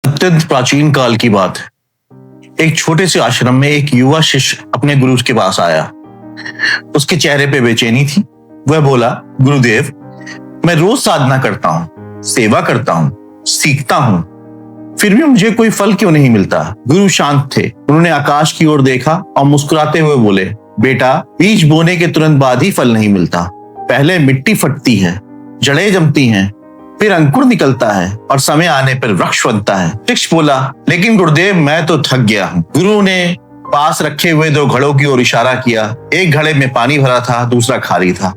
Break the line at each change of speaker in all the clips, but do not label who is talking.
अत्यंत प्राचीन काल की बात है। एक छोटे से आश्रम में एक युवा शिष्य अपने गुरु के पास आया। उसके चेहरे पे बेचैनी थी। वह बोला, गुरुदेव, मैं रोज साधना करता हूँ, सेवा करता हूँ, सीखता हूँ, फिर भी मुझे कोई फल क्यों नहीं मिलता। गुरु शांत थे। उन्होंने आकाश की ओर देखा और मुस्कुराते हुए बोले, बेटा, बीज बोने के तुरंत बाद ही फल नहीं मिलता। पहले मिट्टी फटती है, जड़ें जमती हैं, फिर अंकुर निकलता है और समय आने पर वृक्ष बनता है। शिष्य बोला, लेकिन गुरुदेव, मैं तो थक गया हूँ। गुरु ने पास रखे हुए दो घड़ों की ओर इशारा किया। एक घड़े में पानी भरा था, दूसरा खाली था।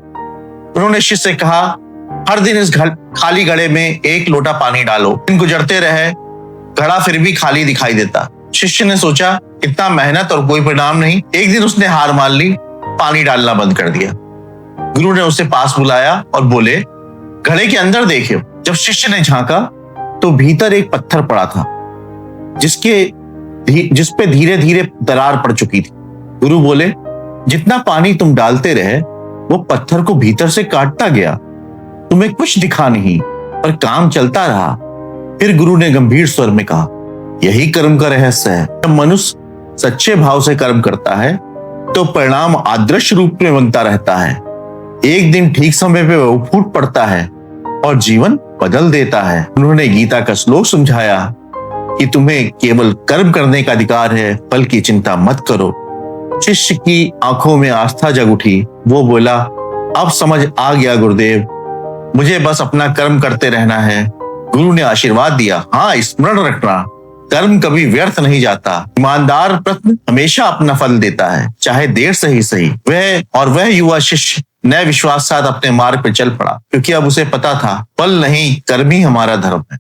उन्होंने शिष्य से कहा, हर दिन इस खाली घड़े में एक लोटा पानी डालो। दिन गुजरते रहे, घड़ा फिर भी खाली दिखाई देता। शिष्य ने सोचा, इतना मेहनत और कोई परिणाम नहीं। एक दिन उसने हार मान ली, पानी डालना बंद कर दिया। गुरु ने उसे पास बुलाया और बोले, घड़े के अंदर देखो। जब शिष्य ने झांका तो भीतर एक पत्थर पड़ा था, जिस पे धीरे धीरे दरार पड़ चुकी थी। गुरु बोले, जितना पानी तुम डालते रहे वो पत्थर को भीतर से काटता गया। तुम्हें कुछ दिखा नहीं, पर काम चलता रहा। फिर गुरु ने गंभीर स्वर में कहा, यही कर्म का रहस्य है। जब मनुष्य सच्चे भाव से कर्म करता है तो परिणाम आदर्श रूप में बनता रहता है। एक दिन ठीक समय पे वो फूट पड़ता है और जीवन बदल देता है। उन्होंने गीता का श्लोक समझाया कि तुम्हें केवल कर्म करने का अधिकार है, फल की चिंता मत करो। शिष्य की आंखों में आस्था जग उठी। वो बोला, अब समझ आ गया गुरुदेव, मुझे बस अपना कर्म करते रहना है। गुरु ने आशीर्वाद दिया, हाँ, स्मरण रखना, कर्म कभी व्यर्थ नहीं जाता। ईमानदार प्रयत्न हमेशा अपना फल देता है, चाहे देर से ही सही। वह युवा शिष्य नए विश्वास साथ अपने मार्ग पर चल पड़ा, क्योंकि अब उसे पता था, फल नहीं, कर्म ही हमारा धर्म है।